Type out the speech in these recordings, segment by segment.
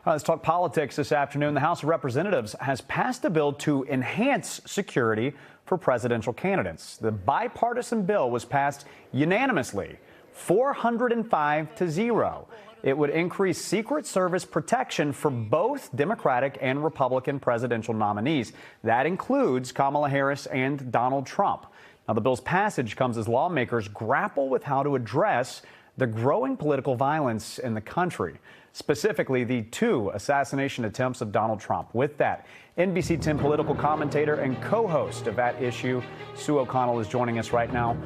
Let's talk politics this afternoon. The House of Representatives has passed a bill to enhance security for presidential candidates. The bipartisan bill was passed unanimously, 405-0. It would increase Secret Service protection for both Democratic and Republican presidential nominees. That includes Kamala Harris and Donald Trump. Now, the bill's passage comes as lawmakers grapple with how to address the growing political violence in the country, specifically the two assassination attempts of Donald Trump. With that, NBC 10 political commentator and co-host of That Issue, Sue O'Connell, is joining us right now.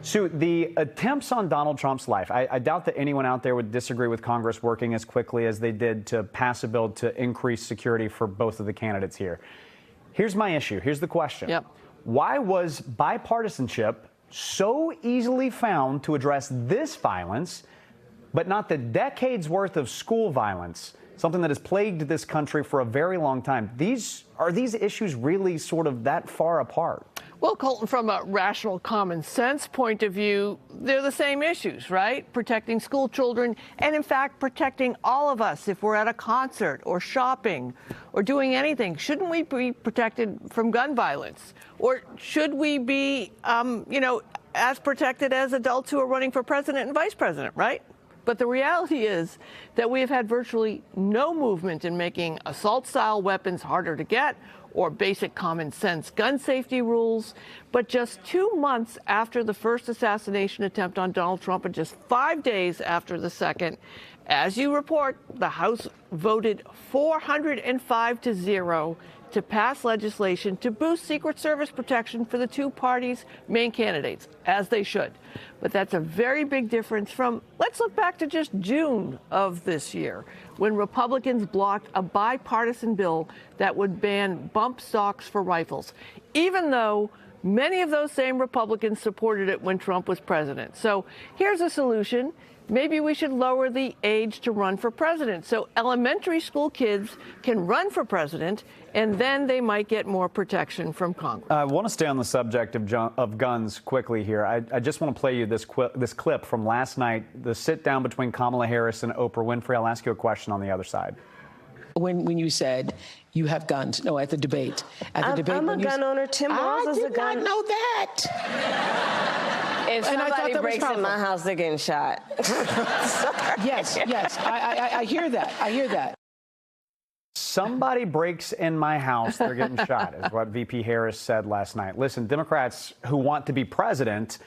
Sue, the attempts on Donald Trump's life, I doubt that anyone out there would disagree with Congress working as quickly as they did to pass a bill to increase security for both of the candidates here. Here's my issue. Here's the question. Yep. Why was bipartisanship so easily found to address this violence, but not the decades worth of school violence, something that has plagued this country for a very long time? Are these issues really sort of that far apart? Well, Colton, from a rational common sense point of view, they're the same issues, right? Protecting school children and, in fact, protecting all of us if we're at a concert or shopping or doing anything. Shouldn't we be protected from gun violence? Or should we be, as protected as adults who are running for president and vice president, right? But the reality is that we have had virtually no movement in making assault-style weapons harder to get or basic common sense gun safety rules. But just 2 months after the first assassination attempt on Donald Trump and just 5 days after the second, as you report, the House voted 405-0 to pass legislation to boost Secret Service protection for the two parties' main candidates, as they should. But that's a very big difference from, let's look back to just June of this year, when Republicans blocked a bipartisan bill that would ban bump stocks for rifles, even though many of those same Republicans supported it when Trump was president. So here's a solution. Maybe we should lower the age to run for president so elementary school kids can run for president, and then they might get more protection from Congress. I want to stay on the subject of guns quickly here. I just want to play you this clip from last night, the sit-down between Kamala Harris and Oprah Winfrey. I'll ask you a question on the other side. When you said you have guns, no, at the debate. I'm a gun owner. Tim Walz is a gun. I did not know that. If somebody breaks in my house, they're getting shot. Yes, I hear that. I hear that. Somebody breaks in my house, they're getting shot, is what VP Harris said last night. Listen, Democrats who want to be president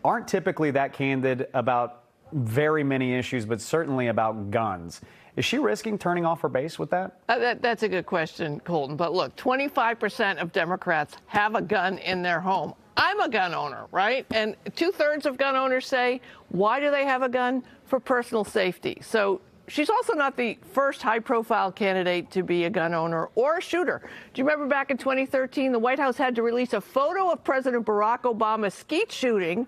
aren't typically that candid about very many issues, but certainly about guns. Is she risking turning off her base with that? That's a good question, Colton. But look, 25% of Democrats have a gun in their home. I'm a gun owner, right? And 2/3 of gun owners say, why do they have a gun? For personal safety. So she's also not the first high-profile candidate to be a gun owner or a shooter. Do you remember back in 2013, the White House had to release a photo of President Barack Obama skeet shooting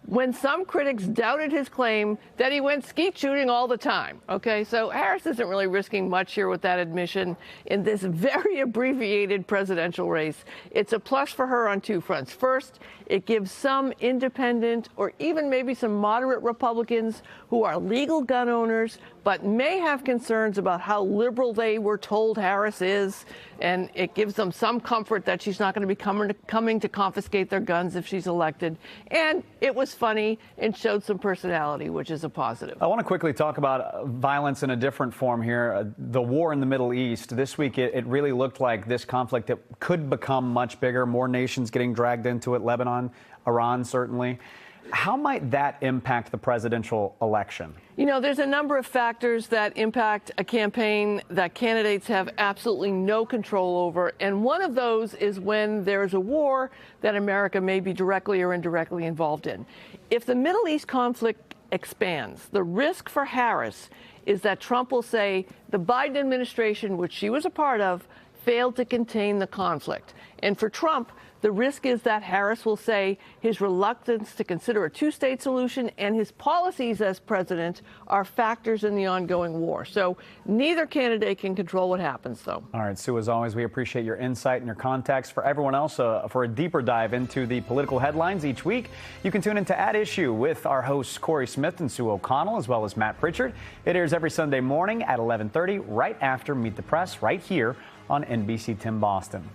when some critics doubted his claim that he went skeet shooting all the time. Okay, so Harris isn't really risking much here with that admission in this very abbreviated presidential race. It's a plus for her on two fronts. First, it gives some independent or even maybe some moderate Republicans who are legal gun owners but may have concerns about how liberal they were told Harris is, and it gives them some comfort that she's not going to be coming to confiscate their guns if she's elected. And it was funny and showed some personality, which is a positive. I want to quickly talk about violence in a different form here. The war in the Middle East. This week, it really looked like this conflict that could become much bigger, more nations getting dragged into it, Lebanon, Iran, certainly. How might that impact the presidential election? You know, there's a number of factors that impact a campaign that candidates have absolutely no control over. And one of those is when there's a war that America may be directly or indirectly involved in. If the Middle East conflict expands, the risk for Harris is that Trump will say the Biden administration, which she was a part of, failed to contain the conflict. And for Trump, The risk is that Harris will say his reluctance to consider a two-state solution and his policies as president are factors in the ongoing war. So neither candidate can control what happens, though. All right, Sue, as always, we appreciate your insight and your context. For everyone else, for a deeper dive into the political headlines each week, you can tune into At Issue with our hosts Corey Smith and Sue O'Connell, as well as Matt Pritchard. It airs every Sunday morning at 11:30, right after Meet the Press, right here on NBC 10 Boston.